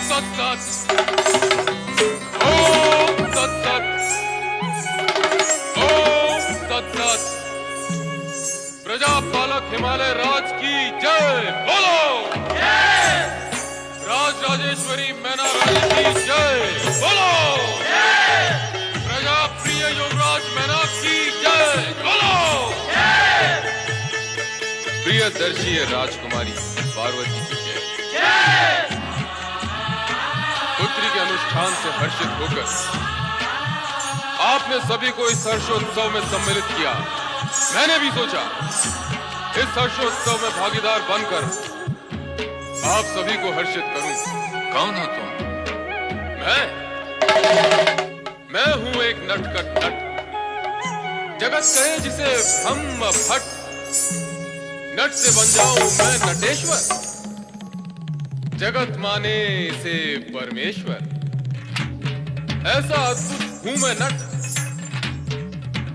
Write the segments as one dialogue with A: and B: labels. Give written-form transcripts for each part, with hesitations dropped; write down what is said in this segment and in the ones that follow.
A: तत्सत। ओम तत्सत। ओम तत्सत। प्रजापालक हिमालय राज की जय बोलो। राज राजेश्वरी मैना रानी की जय बोलो। प्रजा प्रिय युवराज मैना की जय बोलो। प्रियदर्शी राजकुमारी पार्वती की जय। पुत्री के अनुष्ठान से हर्षित होकर आपने सभी को इस हर्षोत्सव में सम्मिलित किया। मैंने भी सोचा इस हर्षोत्सव में भागीदार बनकर आप सभी को हर्षित करूं।
B: कौन हो तुम?
A: मैं हूं एक नटखट नट। जगत कहे जिसे हम भट्ट। नट से बन जाऊं मैं नटेश्वर। जगत माने इसे परमेश्वर। ऐसा अद्भुत हूं मैं नट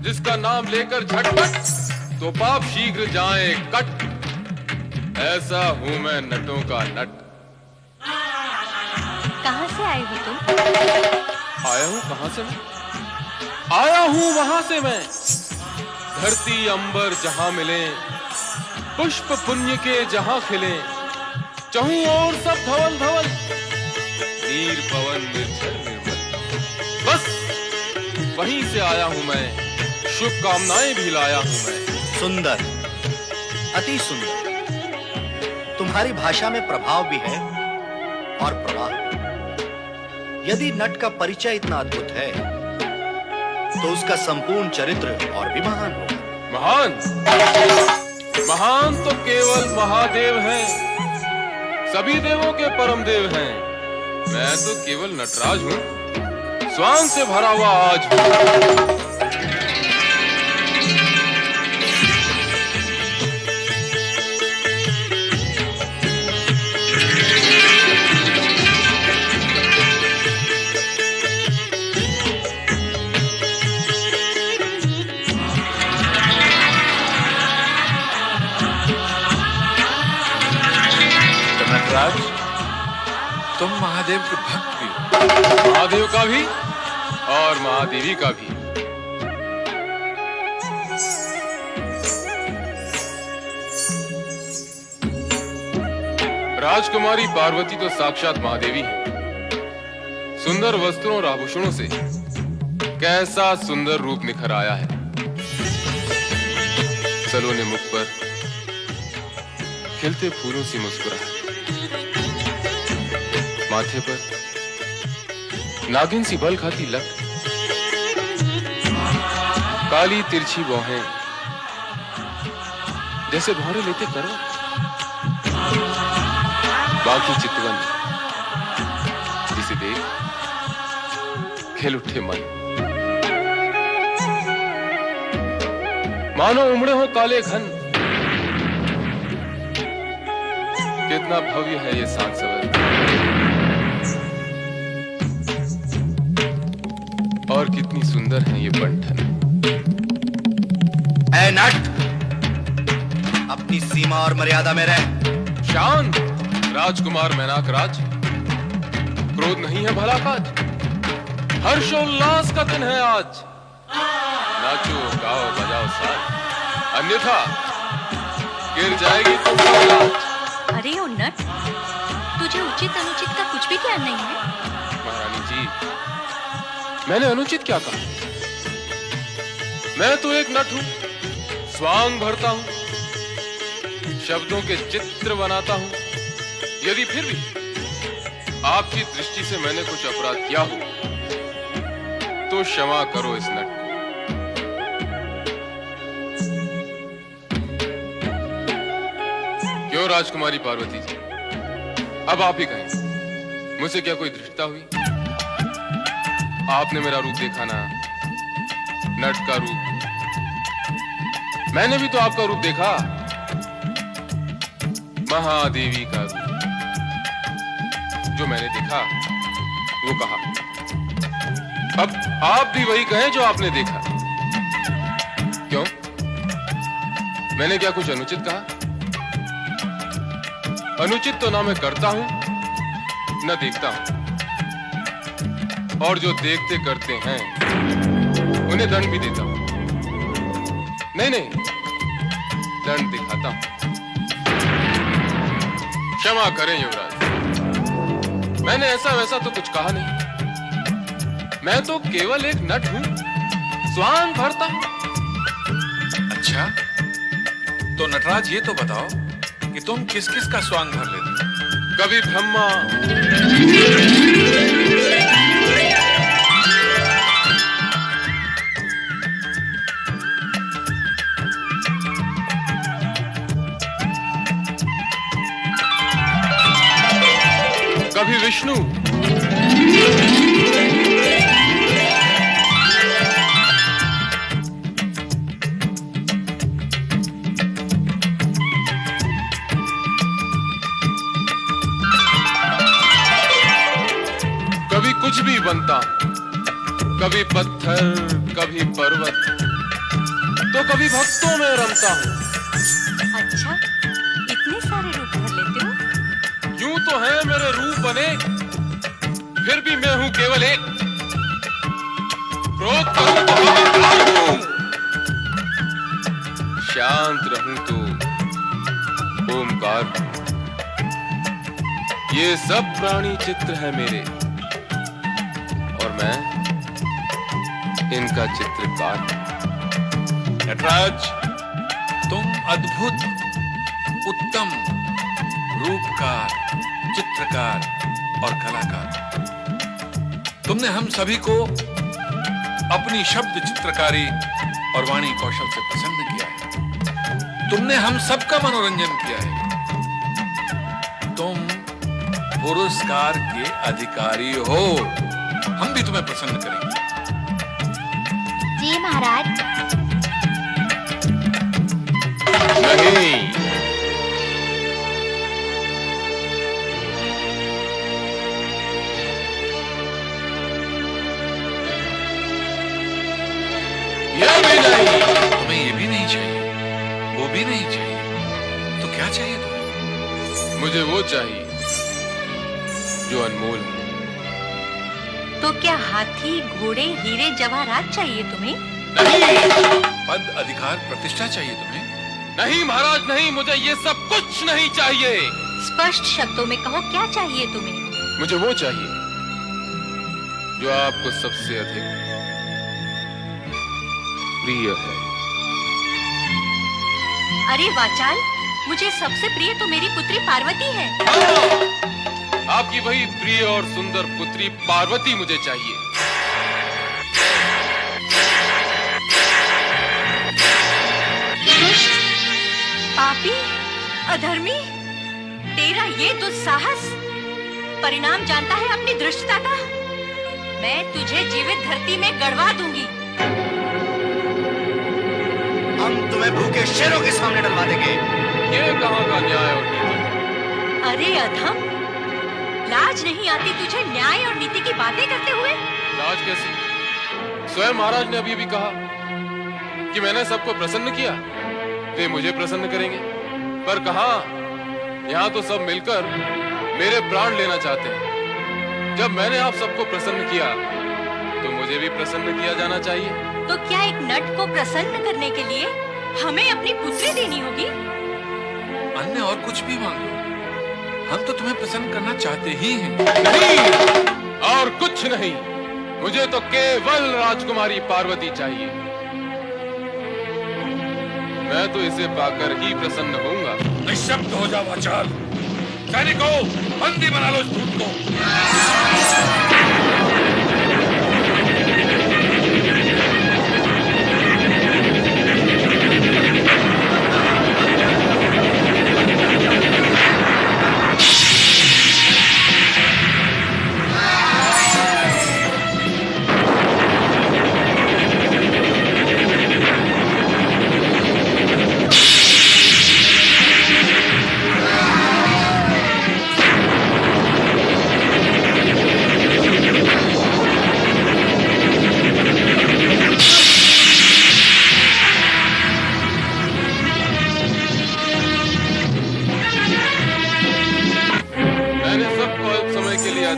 A: जिसका नाम लेकर झटपट तो पाप शीघ्र जाए कट। ऐसा हूं मैं नटों का नट।
C: कहां से आए हो तुम?
A: आया हूं कहां से मैं? आया हूं वहां से मैं। धरती अंबर जहां मिले, पुष्प पुण्य के जहां खिले, चहूं और सब धवल धवल, नीर पवन निर्झर निर्मल। बस वहीं से आया हूं मैं, शुभकामनाएं भी लाया हूं मैं।
D: सुंदर, अति सुंदर। तुम्हारी भाषा में प्रभाव भी है और प्रवाह भी। यदि नट का परिचय इतना अद्भुत है तो उसका संपूर्ण चरित्र और भी महान होगा।
A: महान? महान तो केवल महादेव हैं। सभी देवों के परम देव हैं। मैं तो केवल नटराज हूं, स्वांग से भरा हुआ आज हूं।
B: नटराज, तुम महादेव के भक्त भी हो।
A: महादेव का भी और महादेवी का भी। राजकुमारी पार्वती तो साक्षात महादेवी है। सुंदर वस्त्रों और आभूषणों से कैसा सुंदर रूप निखर आया है। सलोने मुख पर खिलते फूलों से मुस्कुराहट, माथे पर नागिन सी बल खाती लट, काली तिरछी भौहें जैसे भौरे लेते करवट, बाकी चितवन जिसे देख खिल उठे मन, मानो उमड़े हो काले घन। कितना भव्य है ये सांसवर और कितनी सुंदर है ये बंठन।
D: ऐ नट, अपनी सीमा और मर्यादा में रह।
A: शांत राजकुमार मैनाक राज। क्रोध नहीं है भला काज। हर्षोल्लास का दिन है आज। नाचो गाओ बजाओ साथ, अन्यथा गिर जाएगी तुम्हारी लाज।
C: अरे ओ नट, तुझे उचित अनुचित का कुछ भी ज्ञान नहीं है?
A: महारानी जी, मैंने अनुचित क्या कहा? मैं तो एक नट हूं, स्वांग भरता हूं, शब्दों के चित्र बनाता हूं। यदि फिर भी आपकी दृष्टि से मैंने कुछ अपराध किया हो तो क्षमा करो इस नट को। क्यों राजकुमारी पार्वती जी, अब आप ही कहें, मुझसे क्या कोई धृष्टता हुई? आपने मेरा रूप देखा ना, नट का रूप। मैंने भी तो आपका रूप देखा, महादेवी का रूप। जो मैंने देखा वो कहा, अब आप भी वही कहें जो आपने देखा। क्यों, मैंने क्या कुछ अनुचित कहा? अनुचित तो ना मैं करता हूं न देखता हूं, और जो देखते करते हैं उन्हें दंड भी देता हूं। नहीं नहीं, दंड दिखाता हूं। क्षमा करें युवराज, मैंने ऐसा वैसा तो कुछ कहा नहीं। मैं तो केवल एक नट हूं, स्वांग भरता हूं।
B: अच्छा, तो नटराज ये तो बताओ कि तुम किस किस का स्वांग भर लेते हो?
A: कभी ब्रह्मा, कभी विष्णु, कभी कुछ भी बनता हूं, कभी पत्थर, कभी पर्वत, तो कभी भक्तों में रमता हूं।
C: अच्छा, इतने सारे रूप धर लेते हो?
A: यूं तो है मेरे रूप अनेक, फिर भी मैं हूं केवल एक। क्रोध करूं तो अहंकार हूं, शांत रहूं तो ओमकार हूं। ये सब प्राणी चित्र है मेरे, और मैं इनका चित्रकार हूं।
B: नटराज, तुम अद्भुत, उत्तम रूपकार, चित्रकार और कलाकार। तुमने हम सभी को अपनी शब्द चित्रकारी और वाणी कौशल से प्रसन्न किया है। तुमने हम सबका मनोरंजन किया है। तुम पुरस्कार के अधिकारी हो। हम भी तुम्हें प्रसन्न करेंगे।
C: जी महाराज।
A: नहीं, ये भी नहीं,
B: तुम्हें ये भी नहीं चाहिए, वो भी नहीं चाहिए, तो क्या चाहिए तुम्हें?
A: मुझे वो चाहिए जो अनमोल है।
C: तो क्या हाथी, घोड़े, हीरे, जवाहरात चाहिए तुम्हें?
A: नहीं,
B: पद, अधिकार, प्रतिष्ठा चाहिए तुम्हें?
A: नहीं महाराज नहीं, मुझे ये सब कुछ नहीं चाहिए।
C: स्पष्ट शब्दों में कहो, क्या चाहिए तुम्हें?
A: मुझे वो चाहिए जो आपको सबसे अधिक प्रिय है।
C: अरे वाचाल, मुझे सबसे प्रिय तो मेरी पुत्री पार्वती है।
A: हाँ, आपकी वही प्रिय और सुंदर पुत्री पार्वती मुझे चाहिए।
C: दुष्ट, पापी, अधर्मी, तेरा ये दुस्साहस परिणाम जानता है अपनी दृष्टता का। मैं तुझे जीवित धरती में गड़वा दूंगी।
D: हम तुम्हें भूखे शेरों के सामने डलवा देंगे।
A: ये कहाँ का न्याय और नीति?
C: अरे अधम, लाज नहीं आती तुझे न्याय और नीति की बातें करते हुए?
A: लाज कैसी? स्वयं महाराज ने अभी भी कहा कि मैंने सबको प्रसन्न किया, वे मुझे प्रसन्न करेंगे। पर कहां, यहाँ तो सब मिलकर मेरे प्राण लेना चाहते हैं। जब मैंने आप सबको प्रसन्न किया, तो मुझे भी प्रसन्न किया जाना चाहिए।
C: तो क्या एक नट को प्रसन्न करने के लिए हमें अपनी पुत्री देनी होगी?
B: अन्य और कुछ भी मांगो, हम तो तुम्हें प्रसन्न करना चाहते ही हैं।
A: नहीं, और कुछ नहीं, मुझे तो केवल राजकुमारी पार्वती चाहिए। मैं तो इसे पाकर ही प्रसन्न होऊंगा।
B: निशब्द हो जा वाचाल। सैनिकों, बंदी बना लो इस दूत को।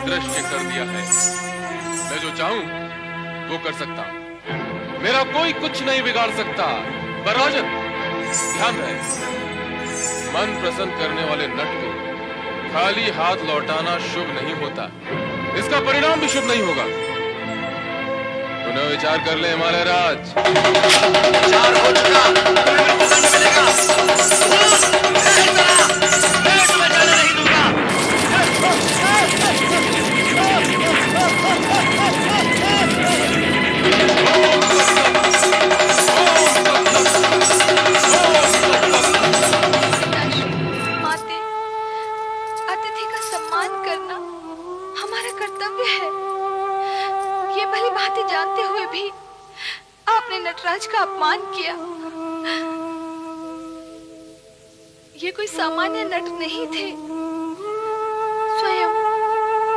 A: अदृश्य कर दिया है। मैं जो चाहूं वो कर सकता हूं। मेरा कोई कुछ नहीं बिगाड़ सकता। पर राजन, ध्यान रहे, मन प्रसन्न करने वाले नट को खाली हाथ लौटाना शुभ नहीं होता। इसका परिणाम भी शुभ नहीं होगा। पुनः विचार कर ले हिमालय राज।
D: विचार हो चुका, तुम्हें बिल्कुल दंड मिलेगा। मैं तुम्हें जाने नहीं दूंगा।
C: माते, अतिथि का सम्मान करना हमारा कर्तव्य है। ये भली भांति जानते हुए भी आपने नटराज का अपमान किया। ये कोई सामान्य नट नहीं थे, स्वयं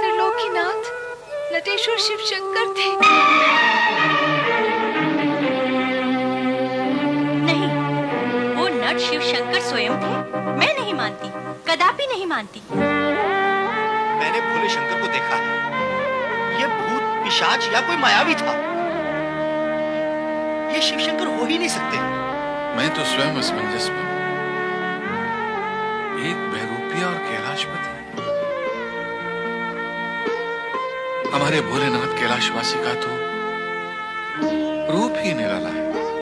C: त्रिलोकीनाथ नटेश्वर शिव शंकर थे। नहीं, वो नट शिव शंकर स्वयं थे। मैं नहीं मानती, कदापि नहीं मानती।
D: मैंने भोले शंकर को देखा है। ये भूत पिशाच या कोई मायावी था। ये शिव शंकर हो ही नहीं सकते।
B: मैं तो स्वयं असमंजस में हूं। एक बहरूपिया और कैलाशपति। हमारे भोलेनाथ कैलाशवासी का तो रूप ही निराला है।